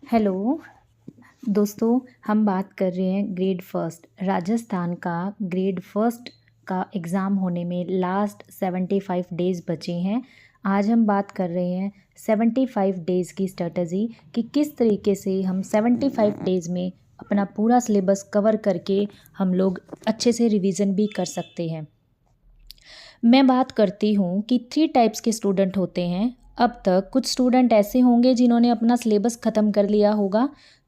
Hello दोस्तों, हम बात कर रहे हैं ग्रेड फर्स्ट राजस्थान का। ग्रेड फर्स्ट का एग्ज़ाम होने में लास्ट 75 डेज़ बचे हैं। आज हम बात कर रहे हैं 75 डेज़ की स्ट्रेटजी कि किस तरीके से हम 75 डेज़ में अपना पूरा सिलेबस कवर करके हम लोग अच्छे से रिवीजन भी कर सकते हैं। मैं बात करती हूँ कि 3 टाइप्स के स्टूडेंट होते हैं। अब तक कुछ स्टूडेंट ऐसे होंगे जिन्होंने अपना सिलेबस ख़त्म कर लिया होगा,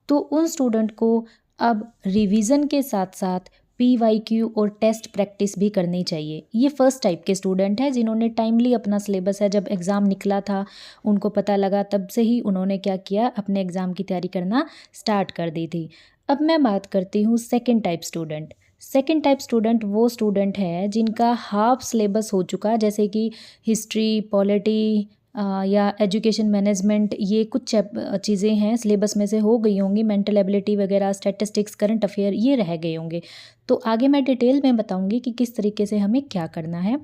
तो उन स्टूडेंट को अब रिवीजन के साथ-साथ पीवाईक्यू और टेस्ट प्रैक्टिस भी करनी चाहिए। ये फर्स्ट टाइप के स्टूडेंट हैं जिन्होंने टाइमली अपना सिलेबस है, जब एग्ज़ाम निकला था, उनको पता लगा तब से ही उन्होंने क्या किया, अपने एग्ज़ाम की तैयारी करना स्टार्ट कर दी थी। अब मैं बात करती हूँ second type student. Second type student वो स्टूडेंट है जिनका हाफ सिलेबस हो चुका है, जैसे कि हिस्ट्री, पॉलिटी या एजुकेशन मैनेजमेंट, ये कुछ चीज़ें हैं सिलेबस में से हो गई होंगी। मेंटल एबिलिटी वगैरह, स्टैटिस्टिक्स, करंट अफेयर, ये रह गए होंगे। तो आगे मैं डिटेल में बताऊंगी कि किस तरीके से हमें क्या करना है।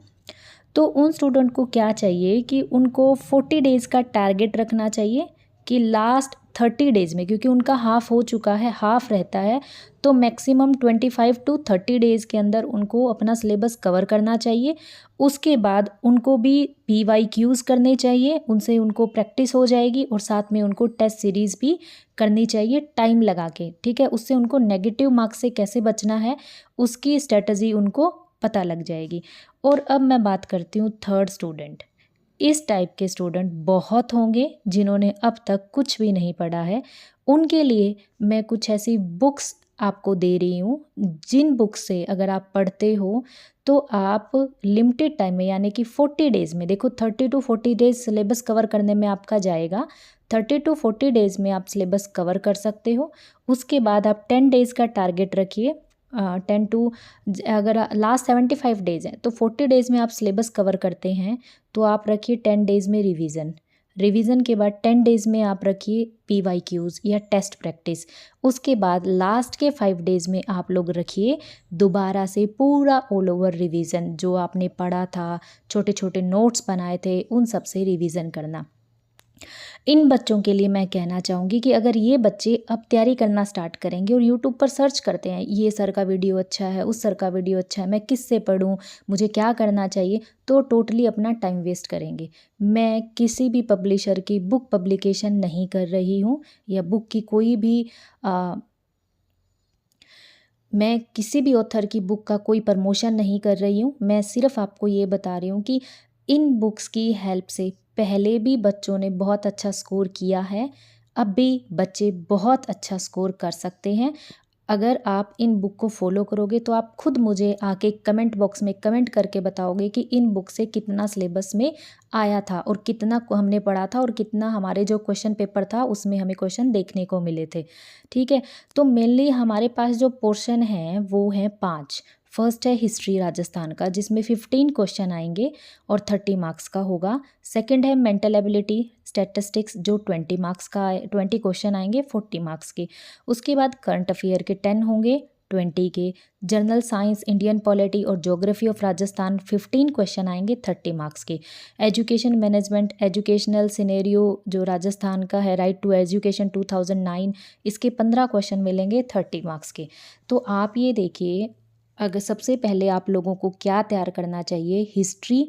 तो उन स्टूडेंट को क्या चाहिए कि उनको 40 डेज़ का टारगेट रखना चाहिए कि लास्ट 30 डेज़ में, क्योंकि उनका हाफ़ हो चुका है, हाफ़ रहता है, तो मैक्सिमम 25 टू 30 डेज़ के अंदर उनको अपना सिलेबस कवर करना चाहिए। उसके बाद उनको भी पीवाईक्यूज़ करने चाहिए, उनसे उनको प्रैक्टिस हो जाएगी और साथ में उनको टेस्ट सीरीज़ भी करनी चाहिए टाइम लगा के, ठीक है। उससे उनको नेगेटिव मार्क्स से कैसे बचना है, उसकी स्ट्रेटजी उनको पता लग जाएगी। और अब मैं बात करती हूँ थर्ड स्टूडेंट। इस टाइप के स्टूडेंट बहुत होंगे जिन्होंने अब तक कुछ भी नहीं पढ़ा है। उनके लिए मैं कुछ ऐसी बुक्स आपको दे रही हूँ, जिन बुक्स से अगर आप पढ़ते हो तो आप लिमिटेड टाइम में, यानी कि 40 डेज़ में, देखो 30 टू 40 डेज़ सिलेबस कवर करने में आपका जाएगा। 30 टू 40 डेज़ में आप सिलेबस कवर कर सकते हो। उसके बाद आप 10 डेज़ का टारगेट रखिए। 10 टू अगर लास्ट 75 डेज़ हैं तो 40 डेज़ में आप सिलेबस कवर करते हैं, तो आप रखिए 10 डेज़ में रिवीजन। रिवीजन के बाद 10 डेज़ में आप रखिए पीवाईक्यूज़ या टेस्ट प्रैक्टिस। उसके बाद लास्ट के 5 डेज़ में आप लोग रखिए दोबारा से पूरा ऑल ओवर रिवीजन, जो आपने पढ़ा था, छोटे छोटे नोट्स बनाए थे, उन सब से रिवीजन करना। इन बच्चों के लिए मैं कहना चाहूँगी कि अगर ये बच्चे अब तैयारी करना स्टार्ट करेंगे और यूट्यूब पर सर्च करते हैं, ये सर का वीडियो अच्छा है, उस सर का वीडियो अच्छा है, मैं किससे पढ़ूँ, मुझे क्या करना चाहिए, तो टोटली अपना टाइम वेस्ट करेंगे। मैं किसी भी पब्लिशर की बुक पब्लिकेशन नहीं कर रही हूँ, या बुक की कोई भी मैं किसी भी ऑथर की बुक का कोई प्रमोशन नहीं कर रही हूँ। मैं सिर्फ़ आपको ये बता रही हूँ कि इन बुक्स की हेल्प से पहले भी बच्चों ने बहुत अच्छा स्कोर किया है, अब भी बच्चे बहुत अच्छा स्कोर कर सकते हैं। अगर आप इन बुक को फॉलो करोगे तो आप खुद मुझे आके कमेंट बॉक्स में कमेंट करके बताओगे कि इन बुक से कितना सिलेबस में आया था और कितना को हमने पढ़ा था और कितना हमारे जो क्वेश्चन पेपर था उसमें हमें क्वेश्चन देखने को मिले थे, ठीक है। तो मेनली हमारे पास जो पोर्शन है वो है 5। फर्स्ट है हिस्ट्री राजस्थान का, जिसमें 15 क्वेश्चन आएंगे और 30 मार्क्स का होगा। सेकंड है मेंटल एबिलिटी स्टैटिस्टिक्स, जो 20 मार्क्स का 20 क्वेश्चन आएंगे 40 मार्क्स के। उसके बाद करंट अफेयर के 10 होंगे 20 के। जनरल साइंस, इंडियन पॉलिटी और ज्योग्राफी ऑफ राजस्थान 15 क्वेश्चन आएंगे 30 मार्क्स के। एजुकेशन मैनेजमेंट, एजुकेशनल सिनेरियो जो राजस्थान का है, राइट टू एजुकेशन 2009, इसके 15 क्वेश्चन मिलेंगे 30 मार्क्स के। तो आप ये देखिए, अगर सबसे पहले आप लोगों को क्या तैयार करना चाहिए, history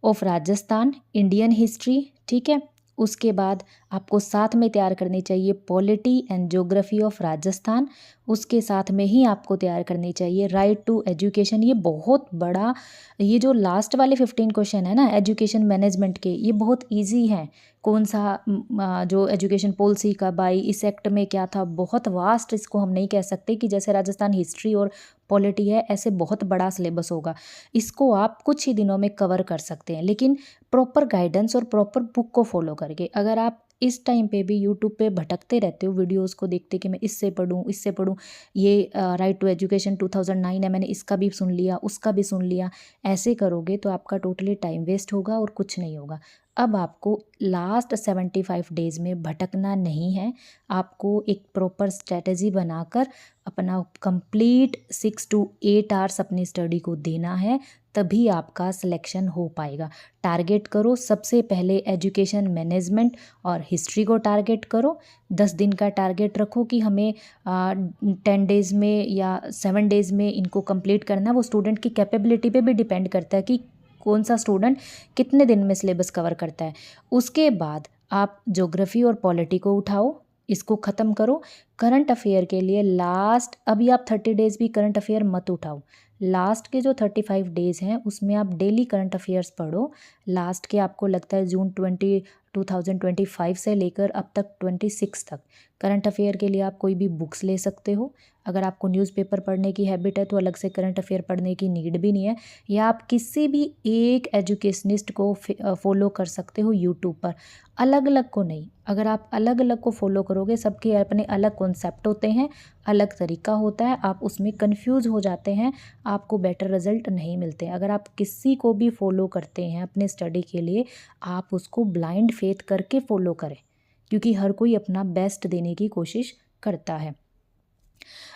of Rajasthan, Indian history, ठीक है। उसके बाद आपको साथ में तैयार करनी चाहिए polity and geography of Rajasthan. उसके साथ में ही आपको तैयार करनी चाहिए राइट टू एजुकेशन। ये बहुत बड़ा, ये जो लास्ट वाले 15 क्वेश्चन है ना एजुकेशन मैनेजमेंट के, ये बहुत इजी हैं। कौन सा जो एजुकेशन पॉलिसी का बाई इस एक्ट में क्या था, बहुत वास्ट, इसको हम नहीं कह सकते कि जैसे राजस्थान हिस्ट्री और पॉलिटी है ऐसे बहुत बड़ा सिलेबस होगा। इसको आप कुछ ही दिनों में कवर कर सकते हैं, लेकिन प्रॉपर गाइडेंस और प्रॉपर बुक को फॉलो करके। अगर आप इस टाइम पे भी यूट्यूब पे भटकते रहते हो वीडियोस को देखते कि मैं इससे पढ़ूँ इससे पढ़ूँ, ये राइट टू एजुकेशन 2009 है, मैंने इसका भी सुन लिया उसका भी सुन लिया, ऐसे करोगे तो आपका टोटली टाइम वेस्ट होगा और कुछ नहीं होगा। अब आपको लास्ट 75 डेज़ में भटकना नहीं है, आपको एक प्रॉपर स्ट्रेटजी बनाकर अपना कंप्लीट 6 टू 8 आवर्स अपनी स्टडी को देना है, तभी आपका सिलेक्शन हो पाएगा। टारगेट करो सबसे पहले एजुकेशन मैनेजमेंट और हिस्ट्री को टारगेट करो। 10 दिन का टारगेट रखो कि हमें 10 डेज़ में या 7 डेज़ में इनको कंप्लीट करना है। वो स्टूडेंट की कैपेबिलिटी पे भी डिपेंड करता है कि कौन सा स्टूडेंट कितने दिन में सिलेबस कवर करता है। उसके बाद आप ज्योग्राफी और पॉलिटी को उठाओ, इसको ख़त्म करो। करंट अफेयर के लिए लास्ट, अभी आप 30 डेज़ भी करंट अफेयर मत उठाओ। लास्ट के जो 35 डेज़ हैं उसमें आप डेली करंट अफेयर्स पढ़ो। लास्ट के आपको लगता है जून 2025 से लेकर अब तक 26 तक करंट अफेयर के लिए आप कोई भी बुक्स ले सकते हो। अगर आपको न्यूज़पेपर पढ़ने की हैबिट है तो अलग से करंट अफेयर पढ़ने की नीड भी नहीं है, या आप किसी भी एक एजुकेशनिस्ट को फॉलो कर सकते हो यूट्यूब पर, अलग अलग को नहीं। अगर आप अलग अलग को फॉलो करोगे, सबके अपने अलग कॉन्सेप्ट होते हैं, अलग तरीका होता है, आप उसमें कंफ्यूज हो जाते हैं, आपको बेटर रिजल्ट नहीं मिलते। अगर आप किसी को भी फॉलो करते हैं अपने स्टडी के लिए, आप उसको ब्लाइंड फेथ करके फॉलो करें, क्योंकि हर कोई अपना बेस्ट देने की कोशिश करता है।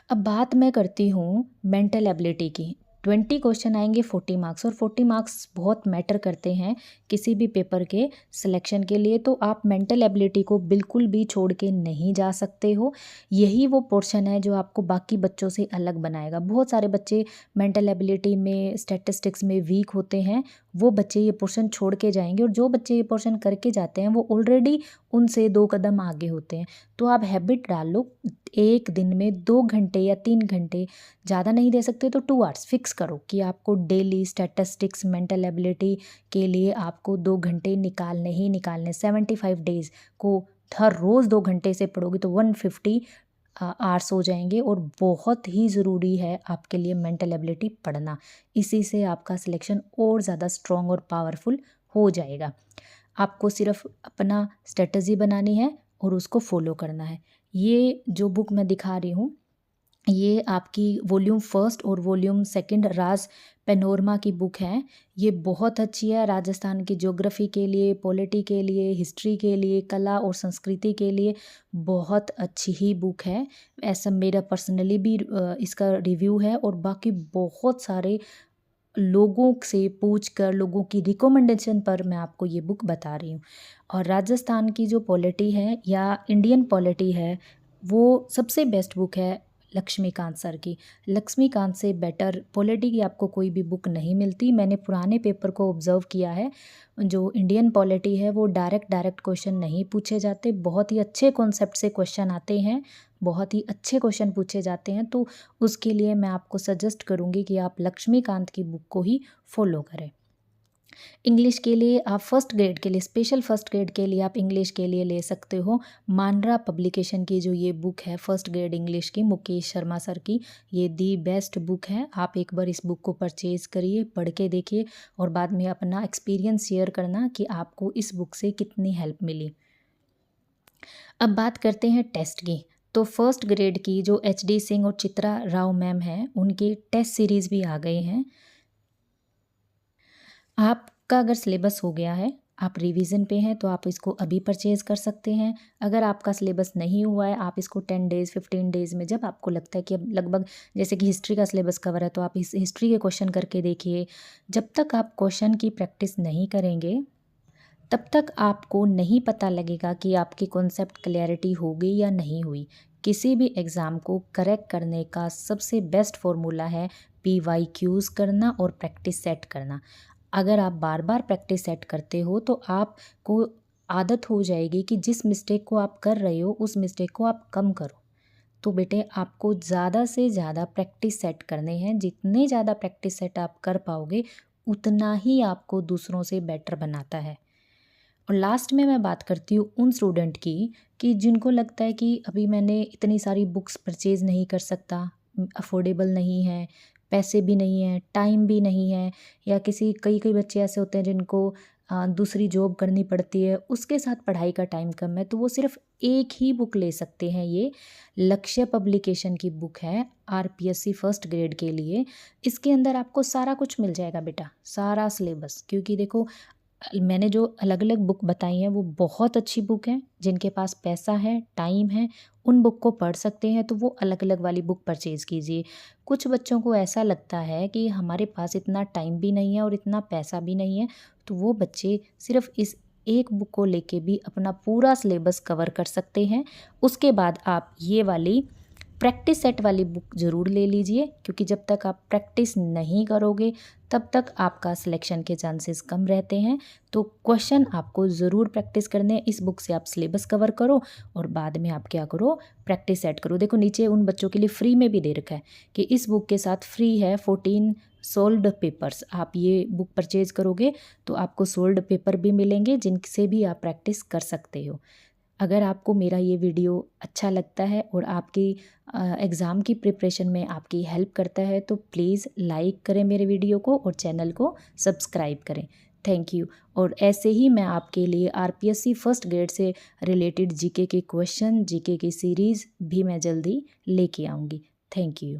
अब बात मैं करती हूँ मेंटल एबिलिटी की। 20 क्वेश्चन आएंगे 40 मार्क्स, और 40 मार्क्स बहुत मैटर करते हैं किसी भी पेपर के सिलेक्शन के लिए। तो आप मेंटल एबिलिटी को बिल्कुल भी छोड़ के नहीं जा सकते हो। यही वो पोर्शन है जो आपको बाकी बच्चों से अलग बनाएगा। बहुत सारे बच्चे मेंटल एबिलिटी में, स्टैटिस्टिक्स में वीक होते हैं, वो बच्चे ये पोर्शन छोड़ के जाएंगे, और जो बच्चे ये पोर्शन करके जाते हैं वो ऑलरेडी उनसे 2 कदम आगे होते हैं। तो आप हैबिट डाल लो, एक दिन में 2 घंटे या 3 घंटे, ज़्यादा नहीं दे सकते तो 2 आवर्स फिक्स करो कि आपको डेली स्टैटिस्टिक्स, मेंटल एबिलिटी के लिए आपको 2 घंटे निकालने ही निकालने। 75 डेज़ को हर रोज़ 2 घंटे से पढ़ोगे तो 150 आवर्स हो जाएंगे, और बहुत ही ज़रूरी है आपके लिए मेंटल एबिलिटी पढ़ना। इसी से आपका सिलेक्शन और ज़्यादा स्ट्रॉन्ग और पावरफुल हो जाएगा। आपको सिर्फ अपना स्ट्रेटजी बनानी है और उसको फॉलो करना है। ये जो बुक मैं दिखा रही हूँ, ये आपकी वॉल्यूम 1 और वॉल्यूम 2 राज पेनोरमा की बुक है। ये बहुत अच्छी है राजस्थान की ज्योग्राफी के लिए, पॉलिटी के लिए, हिस्ट्री के लिए, कला और संस्कृति के लिए बहुत अच्छी ही बुक है। ऐसा मेरा पर्सनली भी इसका रिव्यू है, और बाकी बहुत सारे लोगों से पूछकर, लोगों की रिकमेंडेशन पर मैं आपको ये बुक बता रही हूँ। और राजस्थान की जो पॉलिटी है या इंडियन पॉलिटी है, वो सबसे बेस्ट बुक है लक्ष्मीकांत सर की। लक्ष्मीकांत से बेटर पॉलिटी की आपको कोई भी बुक नहीं मिलती। मैंने पुराने पेपर को ऑब्जर्व किया है, जो इंडियन पॉलिटी है वो डायरेक्ट क्वेश्चन नहीं पूछे जाते, बहुत ही अच्छे कॉन्सेप्ट से क्वेश्चन आते हैं, बहुत ही अच्छे क्वेश्चन पूछे जाते हैं। तो उसके लिए मैं आपको सजेस्ट करूँगी कि आप लक्ष्मीकांत की बुक को ही फॉलो करें। इंग्लिश के लिए आप फर्स्ट ग्रेड के लिए, स्पेशल फर्स्ट ग्रेड के लिए आप इंग्लिश के लिए ले सकते हो मानरा पब्लिकेशन की जो ये बुक है फर्स्ट ग्रेड इंग्लिश की, मुकेश शर्मा सर की, ये दी बेस्ट बुक है। आप एक बार इस बुक को परचेज़ करिए, पढ़ के देखिए, और बाद में अपना एक्सपीरियंस शेयर करना कि आपको इस बुक से कितनी हेल्प मिली। अब बात करते हैं टेस्ट की। तो फर्स्ट ग्रेड की जो HD सिंह और चित्रा राव मैम हैं, उनकी टेस्ट सीरीज़ भी आ गए हैं। आपका अगर सिलेबस हो गया है, आप रिवीजन पे हैं, तो आप इसको अभी परचेज़ कर सकते हैं। अगर आपका सिलेबस नहीं हुआ है, आप इसको 10 डेज़ 15 डेज़ में, जब आपको लगता है कि अब लगभग, जैसे कि हिस्ट्री का सिलेबस कवर है तो आप इस हिस्ट्री के क्वेश्चन करके देखिए। जब तक आप क्वेश्चन की प्रैक्टिस नहीं करेंगे तब तक आपको नहीं पता लगेगा कि आपकी कॉन्सेप्ट क्लैरिटी हो गई या नहीं हुई। किसी भी एग्ज़ाम को करेक्ट करने का सबसे बेस्ट फॉर्मूला है PYQs करना और प्रैक्टिस सेट करना। अगर आप बार बार प्रैक्टिस सेट करते हो तो आपको आदत हो जाएगी कि जिस मिस्टेक को आप कर रहे हो उस मिस्टेक को आप कम करो। तो बेटे आपको ज़्यादा से ज़्यादा प्रैक्टिस सेट करने हैं। जितने ज़्यादा प्रैक्टिस सेट आप कर पाओगे उतना ही आपको दूसरों से बेटर बनाता है। और लास्ट में मैं बात करती हूँ उन स्टूडेंट की कि जिनको लगता है कि अभी मैंने इतनी सारी बुक्स परचेज़ नहीं कर सकता, अफोर्डेबल नहीं है, पैसे भी नहीं हैं, टाइम भी नहीं है, या कई कई बच्चे ऐसे होते हैं जिनको दूसरी जॉब करनी पड़ती है, उसके साथ पढ़ाई का टाइम कम है, तो वो सिर्फ एक ही बुक ले सकते हैं। ये लक्ष्य पब्लिकेशन की बुक है RPSC फर्स्ट ग्रेड के लिए। इसके अंदर आपको सारा कुछ मिल जाएगा बेटा, सारा सिलेबस, क्योंकि देखो मैंने जो अलग अलग बुक बताई हैं वो बहुत अच्छी बुक हैं। जिनके पास पैसा है, टाइम है, उन बुक को पढ़ सकते हैं तो वो अलग अलग वाली बुक परचेज़ कीजिए। कुछ बच्चों को ऐसा लगता है कि हमारे पास इतना टाइम भी नहीं है और इतना पैसा भी नहीं है, तो वो बच्चे सिर्फ इस एक बुक को लेके भी अपना पूरा सिलेबस कवर कर सकते हैं। उसके बाद आप ये वाली प्रैक्टिस सेट वाली बुक ज़रूर ले लीजिए, क्योंकि जब तक आप प्रैक्टिस नहीं करोगे तब तक आपका सिलेक्शन के चांसेस कम रहते हैं। तो क्वेश्चन आपको ज़रूर प्रैक्टिस करने हैं। इस बुक से आप सिलेबस कवर करो और बाद में आप क्या करो, प्रैक्टिस सेट करो। देखो नीचे उन बच्चों के लिए फ्री में भी दे रखा है कि इस बुक के साथ फ्री है 14 सोल्ड पेपर्स। आप ये बुक परचेज़ करोगे तो आपको सोल्ड पेपर भी मिलेंगे जिनसे भी आप प्रैक्टिस कर सकते हो। अगर आपको मेरा ये वीडियो अच्छा लगता है और आपकी एग्ज़ाम की प्रिपरेशन में आपकी हेल्प करता है तो प्लीज़ लाइक करें मेरे वीडियो को और चैनल को सब्सक्राइब करें। Thank you. और ऐसे ही मैं आपके लिए आरपीएससी फर्स्ट ग्रेड से रिलेटेड जीके के क्वेश्चन, जीके की सीरीज़ भी मैं जल्दी लेके आऊँगी। Thank you.